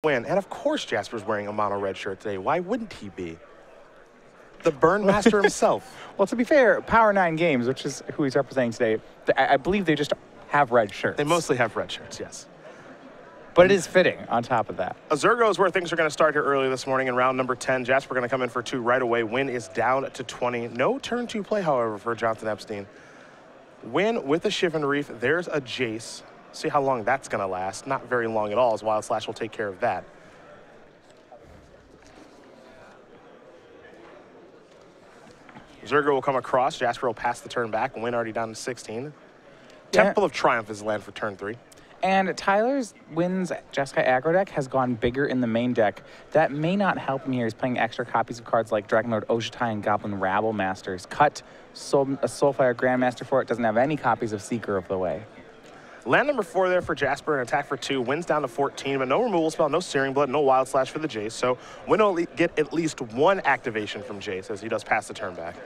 Winn. And of course Jasper's wearing a mono red shirt today. Why wouldn't he be? The burn master himself. Well, to be fair, Power 9 Games, which is who he's representing today, I believe they just have red shirts. They mostly have red shirts, yes. But it is fitting on top of that. Azurgo is where things are going to start here early this morning in round number 10. Jasper going to come in for 2 right away. Winn is down to 20. No turn 2 play, however, for Johnson-Epstein. Winn with a Shivan Reef. There's a Jace. See how long that's going to last. Not very long at all, as Wild Slash will take care of that. Zergo will come across. Jasper will pass the turn back. Winn already down to 16. Yeah. Temple of Triumph is the land for turn 3. And Tyler's Winn's Jeskai aggro deck has gone bigger in the main deck. That may not help him here. He's playing extra copies of cards like Dragonlord Ojutai and Goblin Rabble Master. He's cut a Soulfire Grandmaster for it. Doesn't have any copies of Seeker of the Way. Land number 4 there for Jasper, an attack for 2. Winn's down to 14, but no removal spell, no Searing Blood, no Wild Slash for the Jace. So Winn will get at least 1 activation from Jace as he does pass the turn back.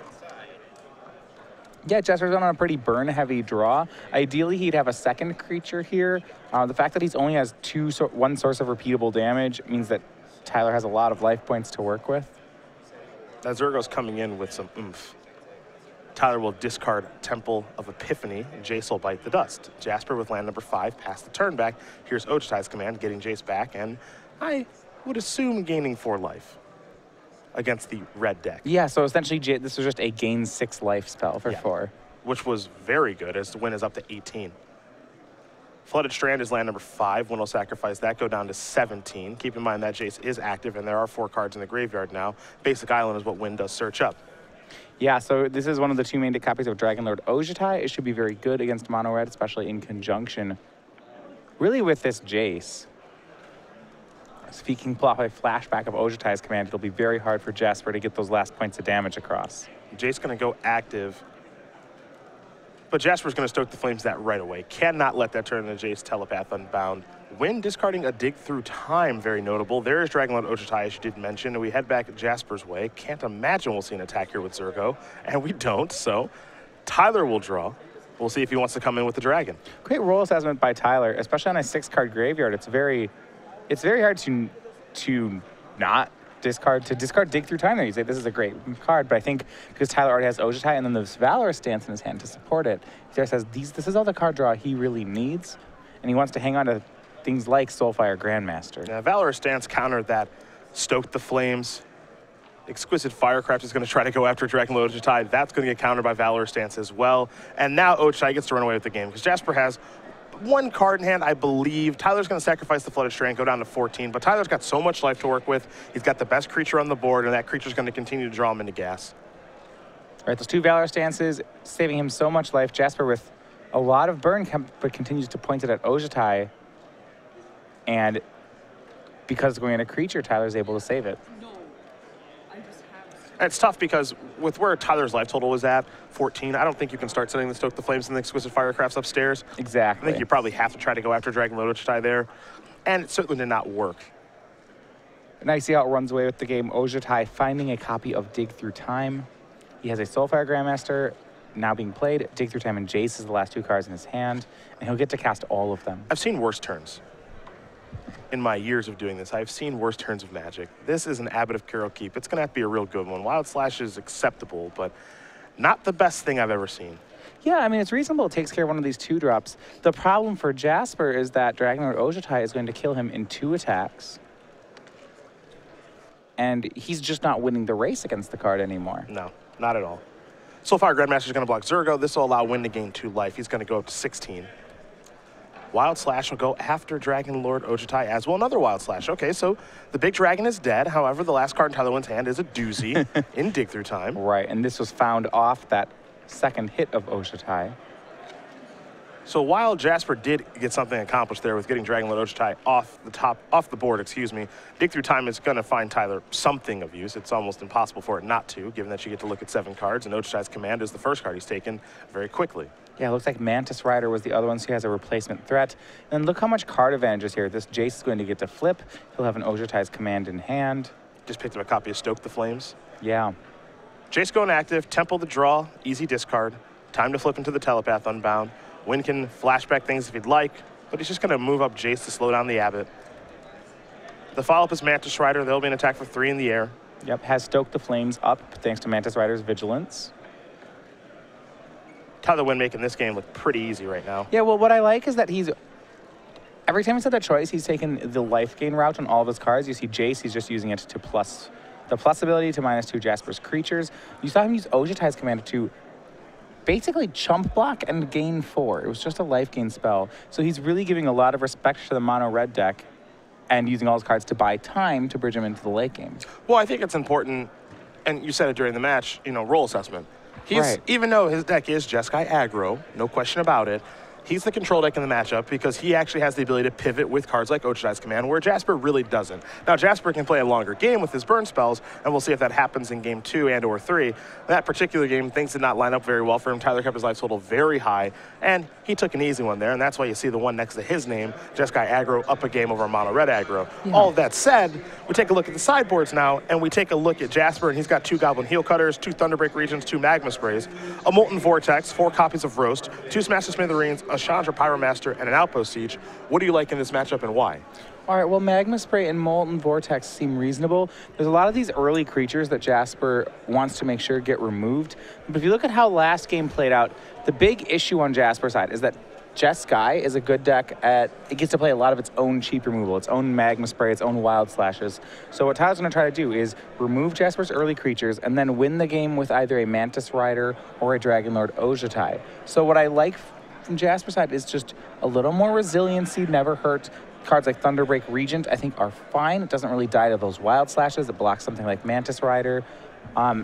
Yeah, Jasper's on a pretty burn-heavy draw. Ideally, he'd have a second creature here. The fact that he's only has one source of repeatable damage means that Tyler has a lot of life points to work with. Now Zergo's coming in with some oomph. Tyler will discard Temple of Epiphany, and Jace will bite the dust. Jasper with land number 5, pass the turn back. Here's Ojutai's command, getting Jace back, and I would assume gaining 4 life against the red deck. Yeah, so essentially this was just a gain 6 life spell for 4. Which was very good, as the Winn is up to 18. Flooded Strand is land number 5. Winn will sacrifice that, go down to 17. Keep in mind that Jace is active, and there are 4 cards in the graveyard now. Basic Island is what Winn does search up. Yeah, so this is one of the 2 main deck copies of Dragonlord Ojutai. It should be very good against mono red, especially in conjunction really with this Jace. If he can pull off a flashback of Ojutai's command, it'll be very hard for Jasper to get those last points of damage across. Jace going to go active, but Jasper's going to stoke the flames that right away. Cannot let that turn into Jace Telepath Unbound. Winn discarding a Dig Through Time, very notable. There is Dragonlord Ojutai, as you did mention, and we head back Jasper's way. Can't imagine we'll see an attack here with Zergo, and we don't, so Tyler will draw. We'll see if he wants to come in with the dragon. Great roll assessment by Tyler, especially on a 6-card graveyard. It's very hard to not discard Dig Through Time there. You say this is a great card, but I think because Tyler already has Ojutai and then this Valorous Stance in his hand to support it, he says this is all the card draw he really needs, and he wants to hang on to things like Soulfire Grandmaster. Yeah, Valorous Stance countered that, stoked the flames. Exquisite Firecraft is going to try to go after Dragonlord Ojutai. That's going to get countered by Valorous Stance as well. And now Ojutai gets to run away with the game because Jasper has 1 card in hand, I believe. Tyler's going to sacrifice the Flooded Strand, go down to 14, but Tyler's got so much life to work with. He's got the best creature on the board, and that creature's going to continue to draw him into gas. All right, those 2 Valor Stances, saving him so much life. Jasper with a lot of burn, but continues to point it at Ojutai. And because it's going into creature, Tyler's able to save it. And it's tough because with where Tyler's life total is at, 14, I don't think you can start setting the Stoke the Flames and the Exquisite Firecrafts upstairs. Exactly. I think you probably have to try to go after Dragonlord Ojutai there, and it certainly did not work. Now you see how it runs away with the game. Ojutai finding a copy of Dig Through Time. He has a Soulfire Grandmaster now being played. Dig Through Time and Jace is the last 2 cards in his hand, and he'll get to cast all of them. I've seen worse turns. In my years of doing this, I've seen worse turns of Magic. This is an Abbot of Carol Keep. It's going to have to be a real good one. Wild Slash is acceptable, but not the best thing I've ever seen. Yeah, I mean, it's reasonable. It takes care of one of these 2 drops. The problem for Jasper is that Dragonlord Ojutai is going to kill him in 2 attacks. And he's just not winning the race against the card anymore. No, not at all. Soulfire Grandmaster is going to block Zergo. This will allow Winn to gain 2 life. He's going to go up to 16. Wild Slash will go after Dragonlord Ojutai as well. Another Wild Slash. Okay, so the big dragon is dead. However, the last card in Tyler Winn's hand is a doozy in Dig Through Time. Right, and this was found off that second hit of Ojutai. So while Jasper did get something accomplished there with getting Dragonlord Ojutai off the board, Dig Through Time is going to find Tyler something of use. It's almost impossible for it not to, given that you get to look at 7 cards, and Ojutai's command is the first card he's taken very quickly. Yeah, it looks like Mantis Rider was the other one, so he has a replacement threat. And look how much card advantage is here. This Jace is going to get to flip. He'll have an Ojutai's command in hand. Just picked up a copy of Stoke the Flames. Yeah. Jace going active, Temple the draw, easy discard. Time to flip into the Telepath Unbound. Winn can flashback things if he'd like, but he's just going to move up Jace to slow down the Abbot. The follow-up is Mantis Rider. There'll be an attack for 3 in the air. Yep, has Stoke the Flames up thanks to Mantis Rider's Vigilance. Tyler Winn making this game look pretty easy right now. Yeah, well, what I like is that every time he's had that choice, he's taken the life gain route on all of his cards. You see Jace, he's just using it to plus the plus ability to -2 Jasper's creatures. You saw him use Ojutai's commander to basically chump block and gain 4. It was just a life gain spell. So he's really giving a lot of respect to the mono red deck and using all his cards to buy time to bridge him into the late game. Well, I think it's important, and you said it during the match, role assessment. Right. Even though his deck is Jeskai aggro, no question about it, he's the control deck in the matchup because he actually has the ability to pivot with cards like Ojutai's Command, where Jasper really doesn't. Now, Jasper can play a longer game with his burn spells, and we'll see if that happens in game 2 and or 3. That particular game, things did not line up very well for him. Tyler kept his life total very high, and he took an easy one there, and that's why you see the one next to his name, Jeskai aggro, up a game over mono red aggro. Yeah. All of that said, we take a look at the sideboards now, and we take a look at Jasper, and he's got 2 Goblin Heel Cutters, 2 Thunderbreak Regions, 2 Magma Sprays, a Molten Vortex, 4 copies of Roast, 2 Smash the Smithereens, a Chandra Pyromaster, and an Outpost Siege. What do you like in this matchup and why? All right, well, Magma Spray and Molten Vortex seem reasonable. There's a lot of these early creatures that Jasper wants to make sure get removed. But if you look at how last game played out, the big issue on Jasper's side is that Jeskai is a good deck it gets to play a lot of its own cheap removal, its own Magma Spray, its own Wild Slashes. So what Tyler's going to try to do is remove Jasper's early creatures and then win the game with either a Mantis Rider or a Dragonlord Ojutai. So what I like from Jasper's side is just a little more resiliency, never hurt. Cards like Thunderbreak Regent, I think, are fine. It doesn't really die to those Wild Slashes. It blocks something like Mantis Rider.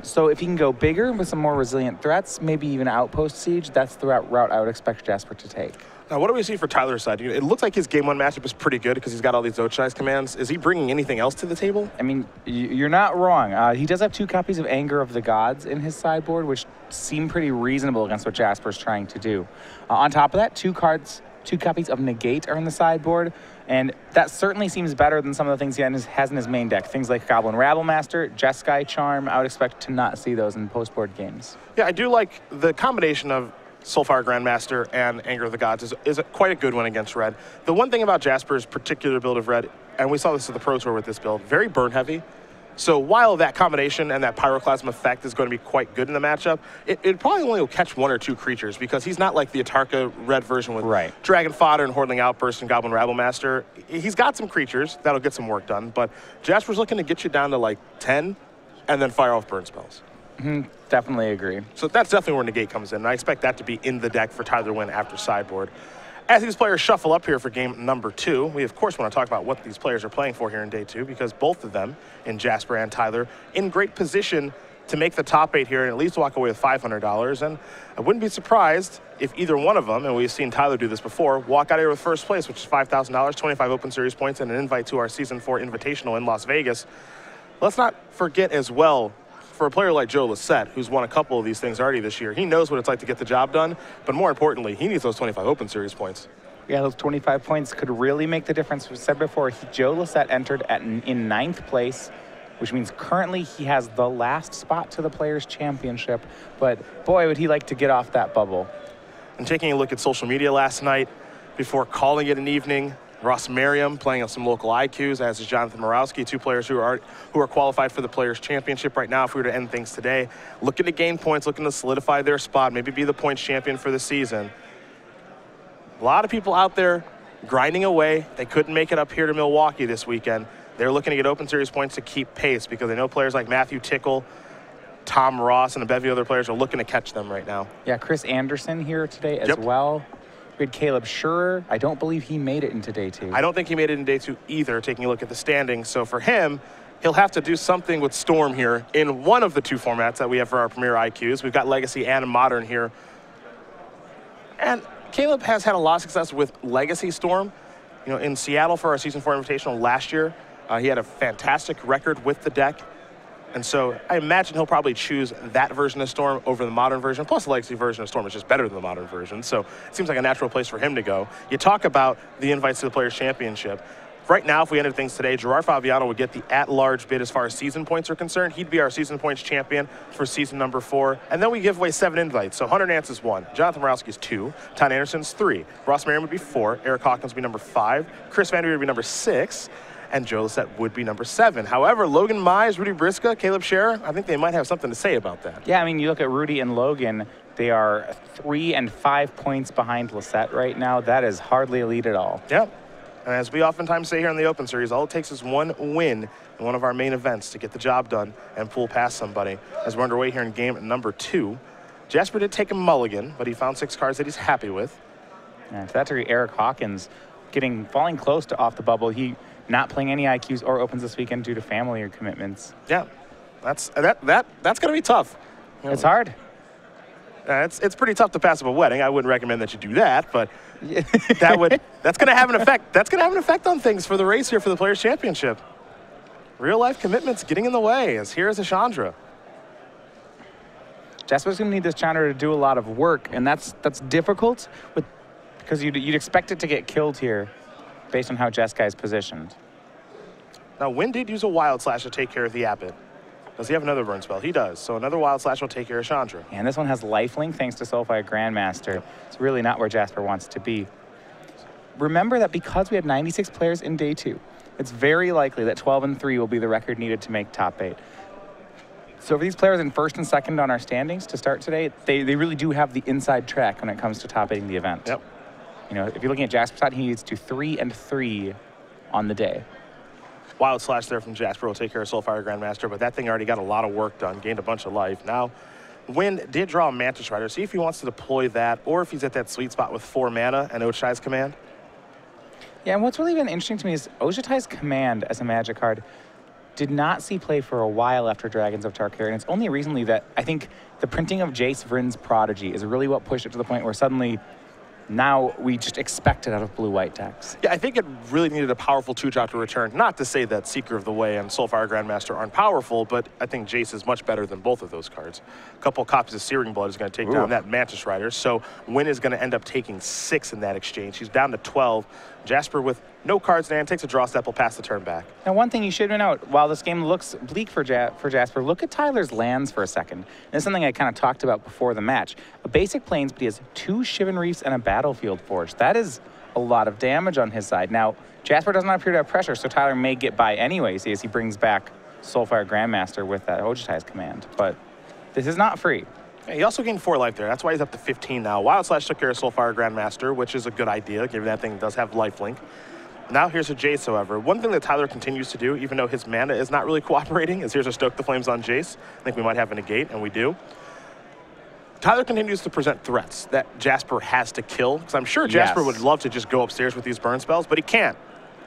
So if he can go bigger with some more resilient threats, maybe even Outpost Siege, that's the route I would expect Jasper to take. Now, what do we see for Tyler's side? It looks like his game 1 matchup is pretty good because he's got all these Ojutai's commands. Is he bringing anything else to the table? I mean, you're not wrong. He does have 2 copies of Anger of the Gods in his sideboard, which seem pretty reasonable against what Jasper's trying to do. On top of that, 2 copies of Negate are in the sideboard, and that certainly seems better than some of the things he has in his main deck. Things like Goblin Rabblemaster, Jeskai Charm. I would expect to not see those in post-board games. Yeah, I do like the combination of Soulfire Grandmaster and Anger of the Gods is quite a good one against red. The one thing about Jasper's particular build of red, and we saw this at the Pro Tour with this build, very burn heavy. So while that combination and that Pyroclasm effect is going to be quite good in the matchup, it probably only will catch 1 or 2 creatures because he's not like the Atarka red version with Dragon Fodder and Hordling Outburst and Goblin Rabblemaster. He's got some creatures that'll get some work done, but Jasper's looking to get you down to like 10 and then fire off burn spells. Definitely agree. So that's definitely where Negate comes in, and I expect that to be in the deck for Tyler Winn after sideboard. As these players shuffle up here for game number 2, we of course want to talk about what these players are playing for here in day 2 because both of them, in Jasper and Tyler, in great position to make the top 8 here and at least walk away with $500. And I wouldn't be surprised if either one of them, and we've seen Tyler do this before, walk out here with first place, which is $5,000, 25 Open Series points, and an invite to our Season 4 Invitational in Las Vegas. Let's not forget as well, for a player like Joe Lissette, who's won a couple of these things already this year, he knows what it's like to get the job done, but more importantly, he needs those 25 Open Series points. Yeah, those 25 points could really make the difference. We said before, Joe Lissette entered in 9th place, which means currently he has the last spot to the Players' Championship, but boy, would he like to get off that bubble. And taking a look at social media last night, before calling it an evening, Ross Merriam playing on some local IQs, as is Jonathan Morawski, 2 players who are qualified for the Players' Championship right now if we were to end things today. Looking to gain points, looking to solidify their spot, maybe be the points champion for the season. A lot of people out there grinding away. They couldn't make it up here to Milwaukee this weekend. They're looking to get Open Series points to keep pace because they know players like Matthew Tickle, Tom Ross, and a bevy of other players are looking to catch them right now. Yeah, Chris Anderson here today as well. We had Caleb Schurer. I don't believe he made it into day 2. I don't think he made it in day 2 either, taking a look at the standings. So for him, he'll have to do something with Storm here in one of the 2 formats that we have for our Premier IQs. We've got Legacy and Modern here. And Caleb has had a lot of success with Legacy Storm. In Seattle for our Season 4 Invitational last year, he had a fantastic record with the deck. And so I imagine he'll probably choose that version of Storm over the Modern version. Plus, the Legacy version of Storm is just better than the Modern version. So it seems like a natural place for him to go. You talk about the invites to the Players' Championship. Right now, if we ended things today, Gerard Fabiano would get the at-large bid as far as season points are concerned. He'd be our season points champion for season number 4. And then we give away 7 invites. So Hunter Nance is 1, Jonathan Morawski is 2, Todd Anderson's 3, Ross Merriam would be 4, Eric Hawkins would be number 5, Chris Vanderveer would be number 6, and Joe Lissette would be number 7. However, Logan Mize, Rudy Brisca, Caleb Scherer, I think they might have something to say about that. Yeah, I mean, you look at Rudy and Logan, they are 3 and 5 points behind Lissette right now. That is hardly a lead at all. Yep. And as we oftentimes say here in the Open Series, all it takes is one win in one of our main events to get the job done and pull past somebody. As we're underway here in game number 2, Jasper did take a mulligan, but he found 6 cards that he's happy with. Yeah, to that degree, Eric Hawkins falling close to off the bubble. He not playing any IQs or Opens this weekend due to family or commitments. Yeah, that's going to be tough. It's hard. It's pretty tough to pass up a wedding. I wouldn't recommend that you do that, but that's going to have an effect. That's going to have an effect on things for the race here for the Players' Championship. Real life commitments getting in the way. As here is a Chandra. Jasper's going to need this Chandra to do a lot of work, and that's difficult because you'd expect it to get killed here based on how Jeskai is positioned. Now, Winn did use a Wild Slash to take care of the Abbott. Does he have another burn spell? He does. So another Wild Slash will take care of Chandra. And this one has lifelink thanks to Soulfire Grandmaster. Yep. It's really not where Jasper wants to be. Remember that because we had 96 players in day 2, it's very likely that 12 and 3 will be the record needed to make top 8. So for these players in 1st and 2nd on our standings to start today, they really do have the inside track when it comes to top 8ing the event. Yep. You know, if you're looking at Jasper's side, he needs to 3 and 3 on the day. Wild Slash there from Jasper will take care of Soulfire Grandmaster, but that thing already got a lot of work done, gained a bunch of life. Now, Winn did draw a Mantis Rider. See if he wants to deploy that, or if he's at that sweet spot with 4 mana and Ochai's Command. Yeah, and what's really been interesting to me is Ochai's Command as a Magic card did not see play for a while after Dragons of Tarkir, and it's only recently that I think the printing of Jace Vryn's Prodigy is really what pushed it to the point where suddenly now we just expect it out of blue-white decks. Yeah, I think it really needed a powerful 2-drop to return. Not to say that Seeker of the Way and Soulfire Grandmaster aren't powerful, but I think Jace is much better than both of those cards. A couple copies of Searing Blood is going to take down that Mantis Rider, so Winn is going to end up taking 6 in that exchange. He's down to 12. Jasper, with no cards in hand, takes a draw step, will pass the turn back. Now, one thing you should note, while this game looks bleak for Jasper, look at Tyler's lands for a second. And this is something I kind of talked about before the match. A basic Plains, but he has 2 Shivan Reefs and a Battlefield Forge. That is a lot of damage on his side. Now, Jasper does not appear to have pressure, so Tyler may get by anyways as he brings back Soulfire Grandmaster with that Ochai's Command. But this is not free. Yeah, he also gained 4 life there. That's why he's up to 15 now. Wild Slash took care of Soulfire Grandmaster, which is a good idea, given that thing does have lifelink. Now here's a Jace, however. One thing that Tyler continues to do, even though his mana is not really cooperating, is here's a Stoke the Flames on Jace. I think we might have a negate, and we do. Tyler continues to present threats that Jasper has to kill, because I'm sure Jasper would love to just go upstairs with these burn spells, but he can't.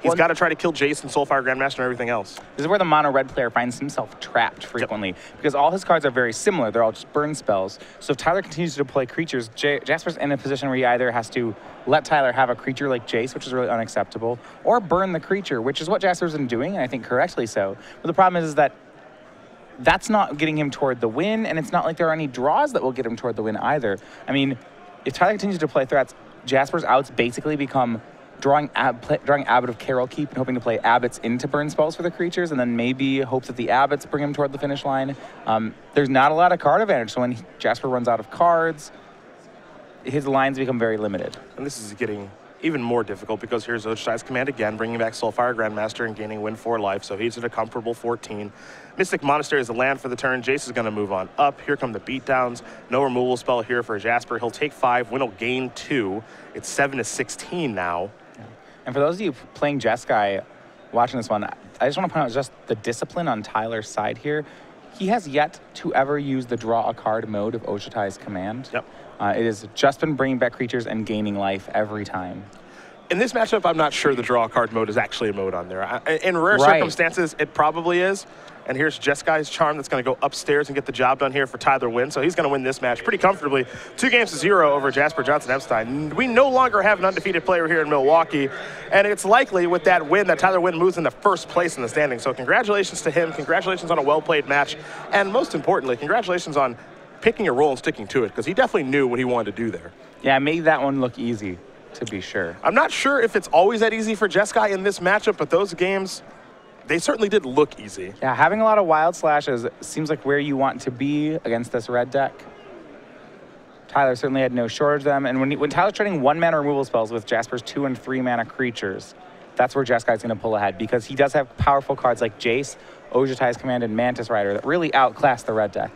He's got to try to kill Jace and Soulfire Grandmaster and everything else. This is where the mono-red player finds himself trapped frequently, because all his cards are very similar. They're all just burn spells. So if Tyler continues to deploy creatures, Jasper's in a position where he either has to let Tyler have a creature like Jace, which is really unacceptable, or burn the creature, which is what Jasper's been doing, and I think correctly so. But the problem is that that's not getting him toward the win, and it's not like there are any draws that will get him toward the win either. I mean, if Tyler continues to play threats, Jasper's outs basically become drawing Abbot of Carol Keep and hoping to play Abbots into burn spells for the creatures, and then maybe hopes that the Abbots bring him toward the finish line. There's not a lot of card advantage, so when Jasper runs out of cards, his lines become very limited. And this is getting even more difficult because here's Ochai's Command again, bringing back Soulfire Grandmaster and gaining Winn 4 life, so he's at a comfortable 14. Mystic Monastery is the land for the turn. Jace is going to move on up. Here come the beatdowns. No removal spell here for Jasper. He'll take 5. Winn will gain 2. It's 7 to 16 now. Yeah. And for those of you playing Jeskai, watching this one, I just want to point out just the discipline on Tyler's side here. He has yet to ever use the draw a card mode of Ochai's Command. Yep. It has just been bringing back creatures and gaining life every time. In this matchup, I'm not sure the draw a card mode is actually a mode on there. In rare circumstances, it probably is. And here's Jeskai's Charm that's going to go upstairs and get the job done here for Tyler Winn. So he's going to win this match pretty comfortably. 2-0 over Jasper Johnson-Epstein. We no longer have an undefeated player here in Milwaukee. And it's likely with that win that Tyler Winn moves into first place in the standings. So congratulations to him. Congratulations on a well-played match. And most importantly, congratulations on picking a role and sticking to it, because he definitely knew what he wanted to do there. Yeah, made that one look easy, to be sure. I'm not sure if it's always that easy for Jeskai in this matchup, but those games, they certainly did look easy. Yeah, having a lot of wild slashes seems like where you want to be against this red deck. Tyler certainly had no shortage of them, and when Tyler's trading 1-mana removal spells with Jasper's 2- and 3-mana creatures, that's where Jeskai's going to pull ahead because he does have powerful cards like Jace, Ojutai's Command, and Mantis Rider that really outclass the red deck.